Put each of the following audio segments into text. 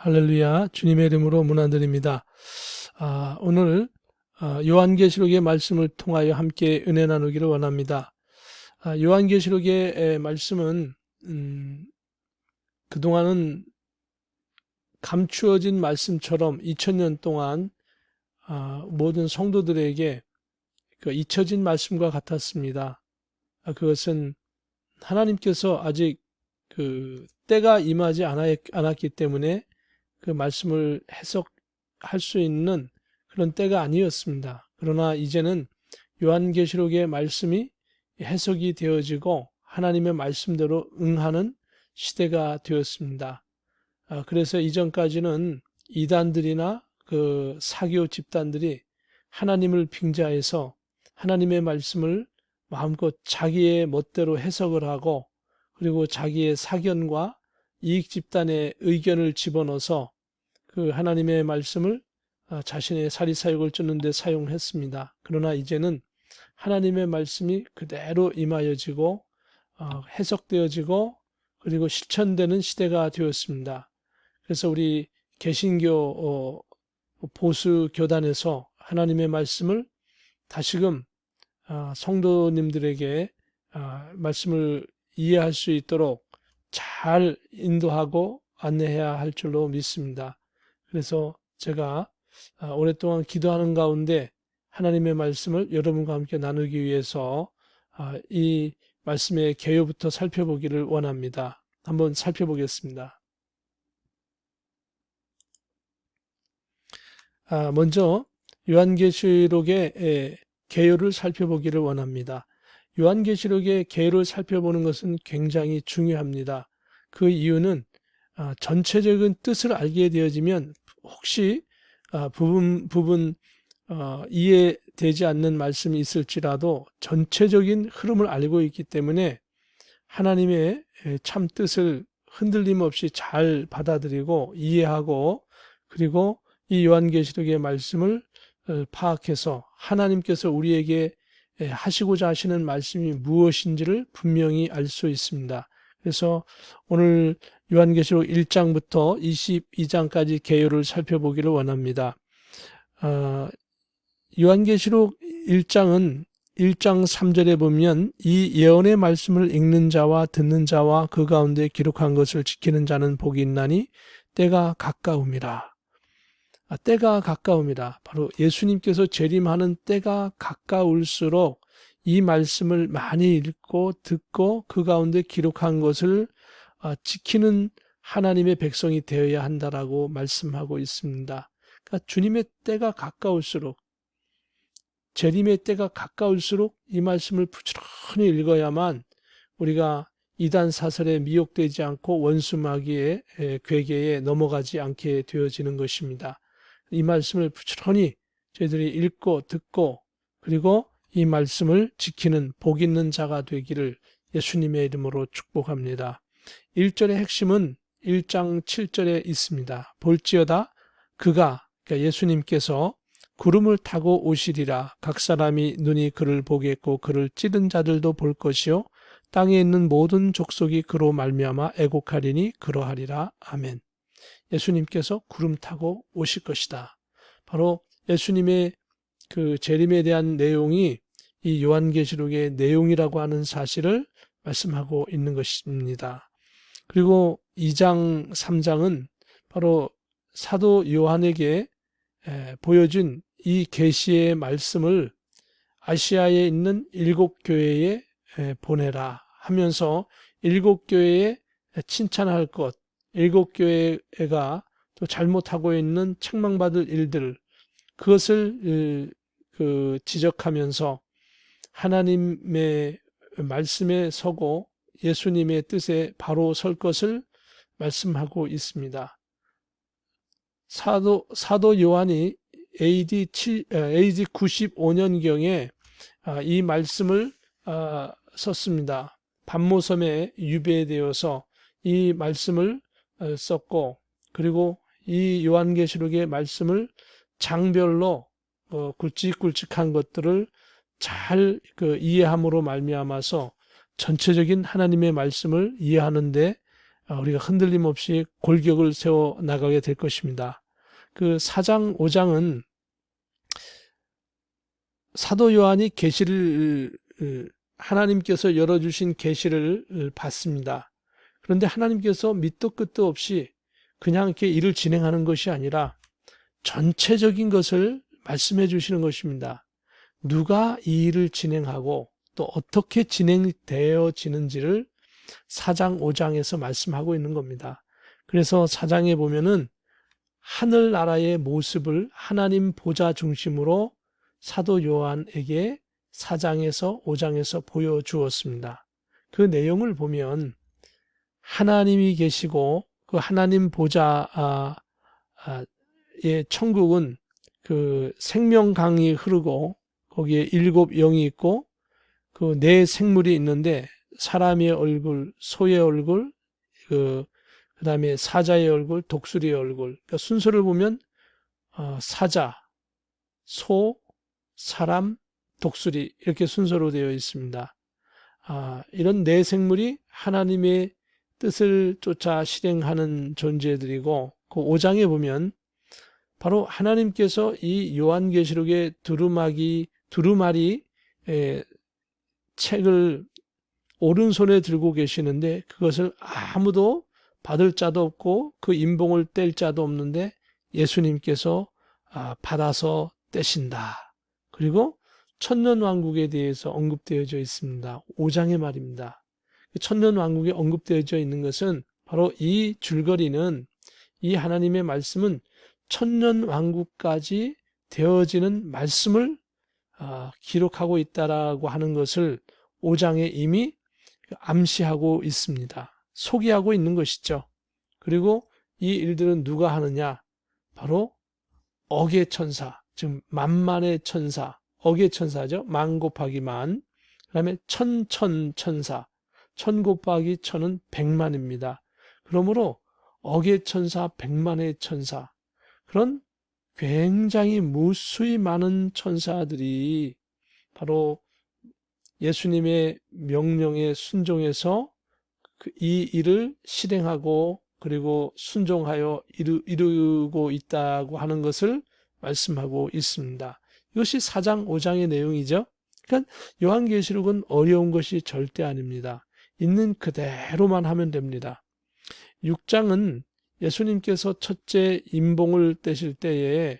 할렐루야, 주님의 이름으로 문안드립니다. 오늘 요한계시록의 말씀을 통하여 함께 은혜 나누기를 원합니다. 요한계시록의 말씀은 그동안은 감추어진 말씀처럼 2000년 동안 모든 성도들에게 그 잊혀진 말씀과 같았습니다. 그것은 하나님께서 아직 그 때가 임하지 않았기 때문에 그 말씀을 해석할 수 있는 그런 때가 아니었습니다. 그러나 이제는 요한계시록의 말씀이 해석이 되어지고 하나님의 말씀대로 응하는 시대가 되었습니다. 그래서 이전까지는 이단들이나 그 사교 집단들이 하나님을 빙자해서 하나님의 말씀을 마음껏 자기의 멋대로 해석을 하고 그리고 자기의 사견과 이익 집단의 의견을 집어넣어서 그 하나님의 말씀을 자신의 사리사욕을 쫓는 데 사용했습니다. 그러나 이제는 하나님의 말씀이 그대로 임하여지고 해석되어지고 그리고 실천되는 시대가 되었습니다. 그래서 우리 개신교 보수 교단에서 하나님의 말씀을 다시금 성도님들에게 말씀을 이해할 수 있도록 잘 인도하고 안내해야 할 줄로 믿습니다. 그래서 제가 오랫동안 기도하는 가운데 하나님의 말씀을 여러분과 함께 나누기 위해서 이 말씀의 개요부터 살펴보기를 원합니다. 한번 살펴보겠습니다. 먼저 요한계시록의 개요를 살펴보기를 원합니다. 요한계시록의 개요를 살펴보는 것은 굉장히 중요합니다. 그 이유는 전체적인 뜻을 알게 되어지면 혹시 부분 이해되지 않는 말씀이 있을지라도 전체적인 흐름을 알고 있기 때문에 하나님의 참 뜻을 흔들림 없이 잘 받아들이고 이해하고 그리고 이 요한계시록의 말씀을 파악해서 하나님께서 우리에게 하시고자 하시는 말씀이 무엇인지를 분명히 알 수 있습니다. 그래서 오늘 요한계시록 1장부터 22장까지 개요를 살펴보기를 원합니다. 요한계시록 1장은 1장 3절에 보면 이 예언의 말씀을 읽는 자와 듣는 자와 그 가운데 기록한 것을 지키는 자는 복이 있나니 때가 가까움이라. 때가 가까움이라. 바로 예수님께서 재림하는 때가 가까울수록 이 말씀을 많이 읽고 듣고 그 가운데 기록한 것을 지키는 하나님의 백성이 되어야 한다라고 말씀하고 있습니다. 그러니까 주님의 때가 가까울수록 재림의 때가 가까울수록 이 말씀을 부지런히 읽어야만 우리가 이단 사설에 미혹되지 않고 원수 마귀의 괴계에 넘어가지 않게 되어지는 것입니다. 이 말씀을 부지런히 저희들이 읽고 듣고 그리고 이 말씀을 지키는 복 있는 자가 되기를 예수님의 이름으로 축복합니다. 1절의 핵심은 1장 7절에 있습니다. 볼지어다 그가 그러니까 예수님께서 구름을 타고 오시리라. 각 사람이 눈이 그를 보겠고 그를 찌른 자들도 볼 것이요 땅에 있는 모든 족속이 그로 말미암아 애곡하리니 그러하리라. 아멘. 예수님께서 구름 타고 오실 것이다. 바로 예수님의 그 재림에 대한 내용이 이 요한계시록의 내용이라고 하는 사실을 말씀하고 있는 것입니다. 그리고 2장, 3장은 바로 사도 요한에게 보여준 이 계시의 말씀을 아시아에 있는 7교회에 보내라 하면서 7교회에 칭찬할 것, 7교회가 또 잘못하고 있는 책망받을 일들 그것을 지적하면서 하나님의 말씀에 서고 예수님의 뜻에 바로 설 것을 말씀하고 있습니다. 사도 요한이 AD 95년경에 이 말씀을 썼습니다. 반모섬에 유배되어서 이 말씀을 썼고 그리고 이 요한계시록의 말씀을 장별로 굵직굵직한 것들을 잘 이해함으로 말미암아서 전체적인 하나님의 말씀을 이해하는데 우리가 흔들림 없이 골격을 세워 나가게 될 것입니다. 그 4장, 5장은 사도 요한이 계시를 하나님께서 열어주신 계시를 받습니다. 그런데 하나님께서 밑도 끝도 없이 그냥 이렇게 일을 진행하는 것이 아니라 전체적인 것을 말씀해 주시는 것입니다. 누가 이 일을 진행하고 또 어떻게 진행되어지는지를 4장, 5장에서 말씀하고 있는 겁니다. 그래서 4장에 보면은 하늘나라의 모습을 하나님 보좌 중심으로 사도 요한에게 4장에서 5장에서 보여주었습니다. 그 내용을 보면 하나님이 계시고 그 하나님 보좌의 천국은 그 생명강이 흐르고 거기에 7 영이 있고 그 4 생물이 있는데 사람의 얼굴, 소의 얼굴, 그다음에 사자의 얼굴, 독수리의 얼굴. 그러니까 순서를 보면 사자, 소, 사람, 독수리 이렇게 순서로 되어 있습니다. 이런 4 생물이 하나님의 뜻을 쫓아 실행하는 존재들이고 그 5장에 보면 바로 하나님께서 이 요한계시록의 두루마리 책을 오른손에 들고 계시는데 그것을 아무도 받을 자도 없고 그 임봉을 뗄 자도 없는데 예수님께서 받아서 떼신다. 그리고 천년왕국에 대해서 언급되어져 있습니다. 5장의 말입니다. 천년왕국에 언급되어져 있는 것은 바로 이 줄거리는 이 하나님의 말씀은 천년왕국까지 되어지는 말씀을 기록하고 있다라고 하는 것을 5장에 이미 암시하고 있습니다. 소개하고 있는 것이죠. 그리고 이 일들은 누가 하느냐? 바로 억의 천사, 즉 만만의 천사, 억의 천사죠. 만 곱하기 만, 그 다음에 천사, 천 곱하기 천은 100만입니다. 그러므로 억의 천사, 100만의 천사, 그런 굉장히 무수히 많은 천사들이 바로 예수님의 명령에 순종해서 이 일을 실행하고 그리고 순종하여 이루고 있다고 하는 것을 말씀하고 있습니다. 이것이 4장, 5장의 내용이죠. 그러니까 요한계시록은 어려운 것이 절대 아닙니다. 있는 그대로만 하면 됩니다. 6장은 예수님께서 첫째 임봉을 떼실 때에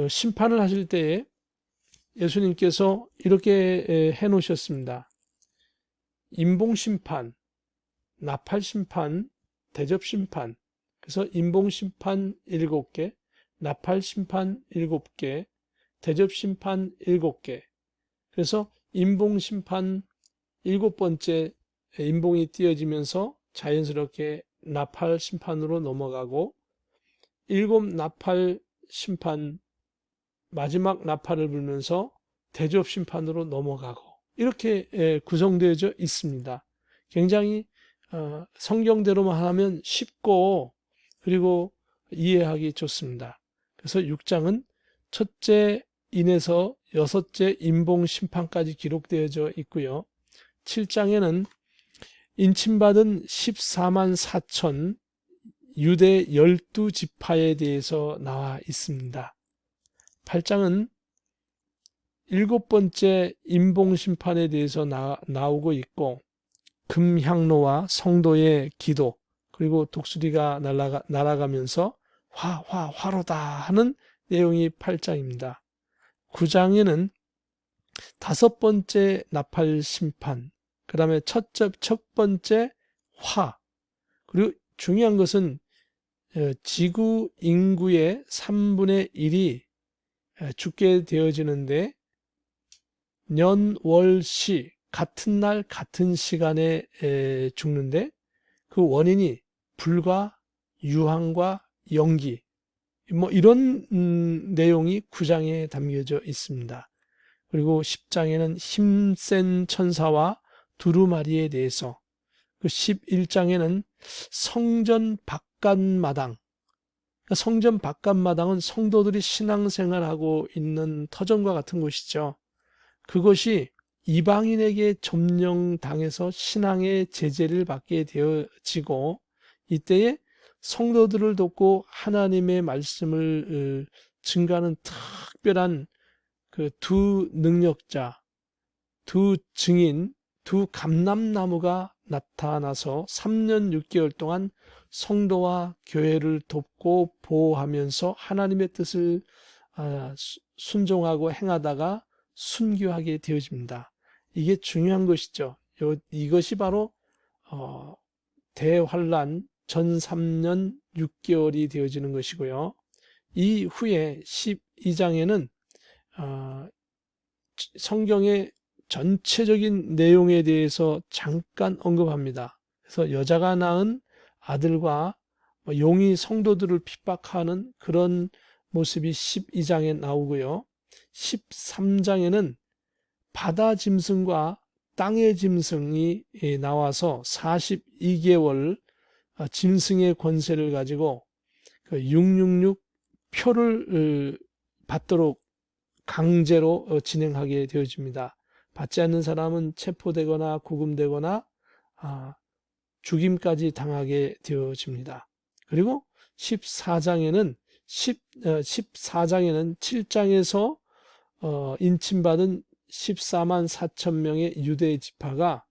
심판을 하실 때에 예수님께서 이렇게 해놓으셨습니다. 임봉심판, 나팔심판, 대접심판. 그래서 임봉심판 7개, 나팔심판 7개, 대접심판 7개. 그래서 임봉심판 7번째 임봉이 띄어지면서 자연스럽게 나팔심판으로 넘어가고 7 나팔심판 마지막 나팔을 불면서 대접심판으로 넘어가고 이렇게 구성되어져 있습니다. 굉장히 성경대로만 하면 쉽고 그리고 이해하기 좋습니다. 그래서 6장은 첫째 인에서 6째 임봉 심판까지 기록되어져 있고요. 7장에는 인침받은 14만 4천 유대 12지파에 대해서 나와 있습니다. 8장은 7번째 임봉심판에 대해서 나오고 있고 금향로와 성도의 기도 그리고 독수리가 날아가면서 화로다 하는 내용이 8장입니다. 9장에는 5번째 나팔심판 그 다음에 첫 번째 화 그리고 중요한 것은 지구 인구의 3분의 1이 죽게 되어지는데 년, 월, 시 같은 날 같은 시간에 죽는데 그 원인이 불과 유황과 연기 뭐 이런 내용이 9장에 담겨져 있습니다. 그리고 10장에는 힘센 천사와 두루마리에 대해서 그 11장에는 성전 바깥마당 성전 바깥마당은 성도들이 신앙생활하고 있는 터전과 같은 곳이죠. 그것이 이방인에게 점령당해서 신앙의 제재를 받게 되어지고, 이때에 성도들을 돕고 하나님의 말씀을 증가하는 특별한 그 두 능력자, 두 증인, 두 감람나무가 나타나서 3년 6개월 동안 성도와 교회를 돕고 보호하면서 하나님의 뜻을 순종하고 행하다가 순교하게 되어집니다. 이게 중요한 것이죠. 이것이 바로 대환란 전 3년 6개월이 되어지는 것이고요. 이후에 12장에는 성경의 전체적인 내용에 대해서 잠깐 언급합니다. 그래서 여자가 낳은 아들과 용이 성도들을 핍박하는 그런 모습이 12장에 나오고요. 13장에는 바다 짐승과 땅의 짐승이 나와서 42개월 짐승의 권세를 가지고 666 표를 받도록 강제로 진행하게 되어집니다. 받지 않는 사람은 체포되거나 구금되거나 죽임까지 당하게 되어집니다. 그리고 14장에는 7장에서 인침받은 14만 4천 명의 유대 지파가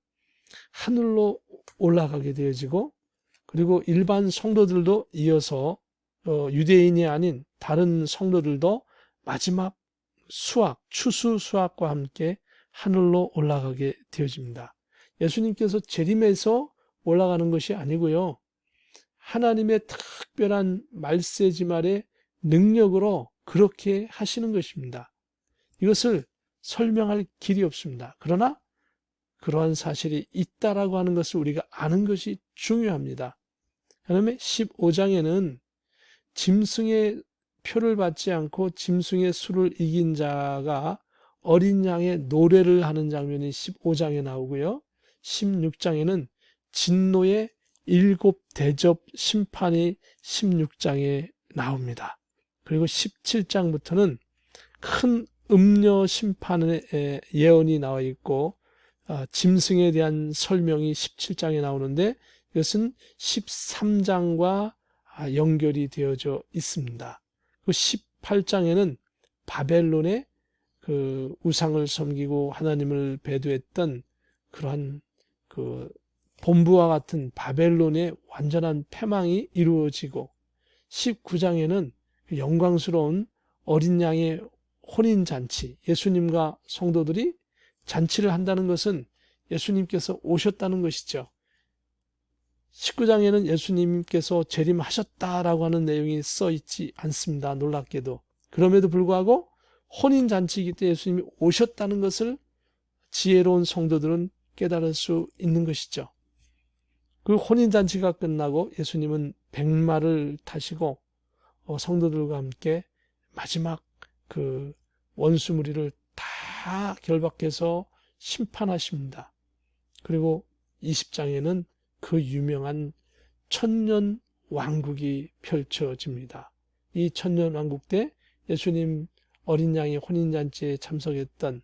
하늘로 올라가게 되어지고, 그리고 일반 성도들도 이어서 유대인이 아닌 다른 성도들도 마지막 추수 수확과 함께 하늘로 올라가게 되어집니다. 예수님께서 재림에서 올라가는 것이 아니고요. 하나님의 특별한 말세지말의 능력으로 그렇게 하시는 것입니다. 이것을 설명할 길이 없습니다. 그러나 그러한 사실이 있다라고 하는 것을 우리가 아는 것이 중요합니다. 그다음에 15장에는 짐승의 표를 받지 않고 짐승의 수를 이긴 자가 어린 양의 노래를 하는 장면이 15장에 나오고요. 16장에는 진노의 7 대접 심판이 16장에 나옵니다. 그리고 17장부터는 큰 음녀 심판의 예언이 나와 있고, 짐승에 대한 설명이 17장에 나오는데 이것은 13장과 연결이 되어져 있습니다. 그 18장에는 바벨론의 그 우상을 섬기고 하나님을 배도했던 그러한 그 본부와 같은 바벨론의 완전한 패망이 이루어지고, 19장에는 영광스러운 어린 양의 혼인잔치, 예수님과 성도들이 잔치를 한다는 것은 예수님께서 오셨다는 것이죠. 19장에는 예수님께서 재림하셨다라고 하는 내용이 써 있지 않습니다. 놀랍게도. 그럼에도 불구하고 혼인잔치이기 때문에 예수님이 오셨다는 것을 지혜로운 성도들은 깨달을 수 있는 것이죠. 그 혼인잔치가 끝나고 예수님은 백마를 타시고 성도들과 함께 마지막 그 원수무리를 다 결박해서 심판하십니다. 그리고 20장에는 그 유명한 천년 왕국이 펼쳐집니다. 이 천년 왕국 때 예수님 어린 양의 혼인잔치에 참석했던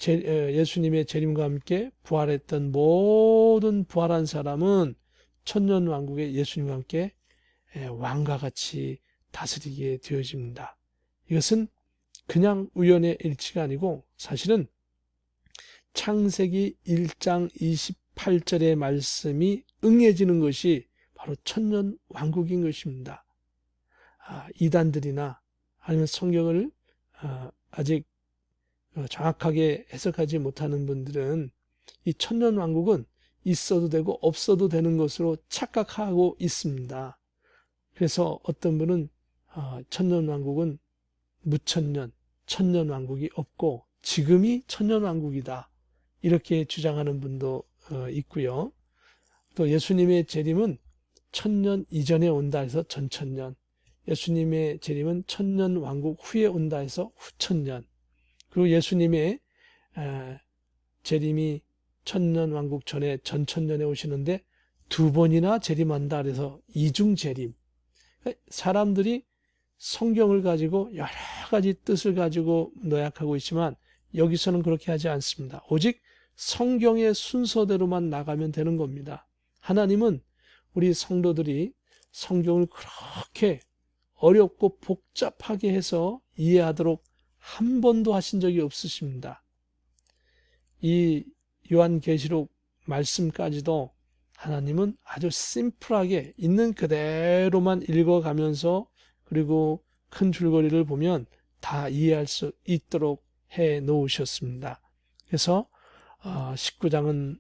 예수님의 재림과 함께 부활했던 모든 부활한 사람은 천년 왕국에 예수님과 함께 왕과 같이 다스리게 되어집니다. 이것은 그냥 우연의 일치가 아니고 사실은 창세기 1장 28절의 말씀이 응해지는 것이 바로 천년 왕국인 것입니다. 이단들이나 아니면 성경을 아직 정확하게 해석하지 못하는 분들은 이 천년 왕국은 있어도 되고 없어도 되는 것으로 착각하고 있습니다. 그래서 어떤 분은 천년 왕국은 무천년, 천년 왕국이 없고 지금이 천년 왕국이다, 이렇게 주장하는 분도 있고요. 또 예수님의 재림은 천년 이전에 온다 해서 전천년, 예수님의 재림은 천년 왕국 후에 온다 해서 후천년, 그리고 예수님의 재림이 천년 왕국 전에 전천년에 오시는데 2번이나 재림한다 그래서 이중 재림. 사람들이 성경을 가지고 여러 가지 뜻을 가지고 노약하고 있지만 여기서는 그렇게 하지 않습니다. 오직 성경의 순서대로만 나가면 되는 겁니다. 하나님은 우리 성도들이 성경을 그렇게 어렵고 복잡하게 해서 이해하도록 한 번도 하신 적이 없으십니다. 이 요한계시록 말씀까지도 하나님은 아주 심플하게 있는 그대로만 읽어가면서 그리고 큰 줄거리를 보면 다 이해할 수 있도록 해 놓으셨습니다. 그래서 19장은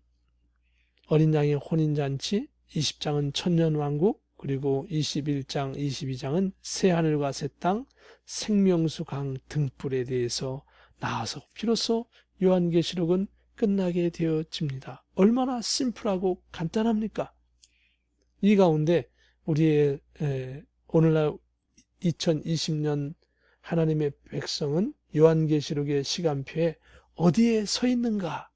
어린 양의 혼인잔치, 20장은 천년왕국, 그리고 21장, 22장은 새하늘과 새 땅, 생명수 강 등불에 대해서 나와서 비로소 요한계시록은 끝나게 되어집니다. 얼마나 심플하고 간단합니까? 이 가운데 우리의 오늘날 2020년 하나님의 백성은 요한계시록의 시간표에 어디에 서 있는가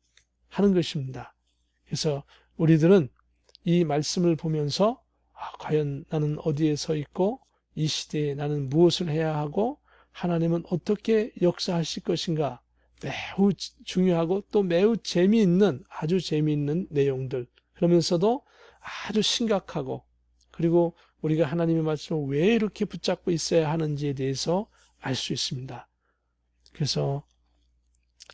하는 것입니다. 그래서 우리들은 이 말씀을 보면서 과연 나는 어디에 서 있고 이 시대에 나는 무엇을 해야 하고 하나님은 어떻게 역사하실 것인가, 매우 중요하고 또 매우 재미있는, 아주 재미있는 내용들, 그러면서도 아주 심각하고, 그리고 우리가 하나님의 말씀을 왜 이렇게 붙잡고 있어야 하는지에 대해서 알 수 있습니다. 그래서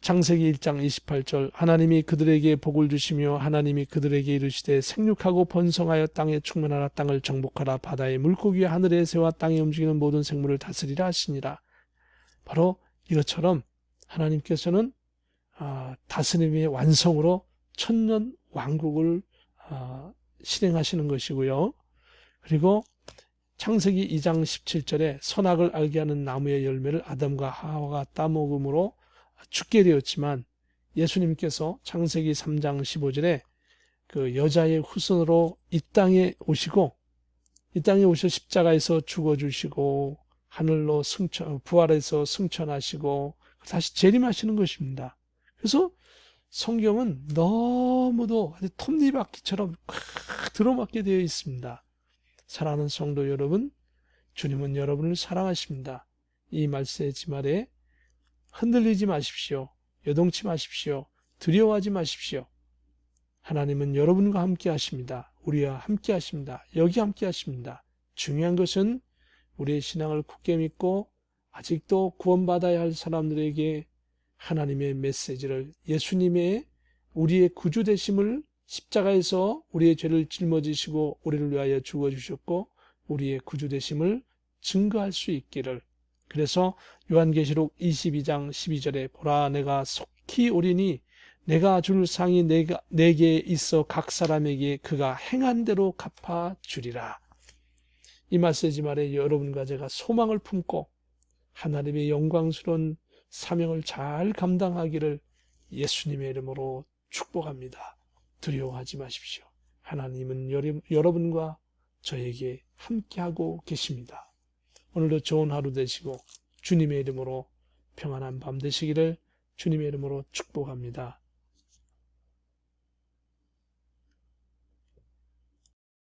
창세기 1장 28절, 하나님이 그들에게 복을 주시며 하나님이 그들에게 이르시되 생육하고 번성하여 땅에 충만하라, 땅을 정복하라, 바다의 물고기와 하늘의 새와 땅에 움직이는 모든 생물을 다스리라 하시니라. 바로 이것처럼 하나님께서는 다스림의 완성으로 천년 왕국을 실행하시는 것이고요. 그리고 창세기 2장 17절에 선악을 알게 하는 나무의 열매를 아담과 하와가 따먹음으로 죽게 되었지만 예수님께서 창세기 3장 15절에 그 여자의 후손으로 이 땅에 오시고 이 땅에 오셔 십자가에서 죽어주시고 하늘로 부활해서 승천하시고 다시 재림하시는 것입니다. 그래서 성경은 너무도 아주 톱니바퀴처럼 들어맞게 되어 있습니다. 사랑하는 성도 여러분, 주님은 여러분을 사랑하십니다. 이 말세지 말에 흔들리지 마십시오. 요동치 마십시오. 두려워하지 마십시오. 하나님은 여러분과 함께 하십니다. 우리와 함께 하십니다. 여기 함께 하십니다. 중요한 것은 우리의 신앙을 굳게 믿고 아직도 구원받아야 할 사람들에게 하나님의 메시지를, 예수님의 우리의 구주 되심을, 십자가에서 우리의 죄를 짊어지시고 우리를 위하여 죽어주셨고 우리의 구주 되심을 증거할 수 있기를. 그래서 요한계시록 22장 12절에 보라 내가 속히 오리니 내가 줄 상이 내게 있어 각 사람에게 그가 행한 대로 갚아주리라. 이 메시지 말에 여러분과 제가 소망을 품고 하나님의 영광스러운 사명을 잘 감당하기를 예수님의 이름으로 축복합니다. 두려워하지 마십시오. 하나님은 여러분과 저에게 함께하고 계십니다. 오늘도 좋은 하루 되시고 주님의 이름으로 평안한 밤 되시기를 주님의 이름으로 축복합니다.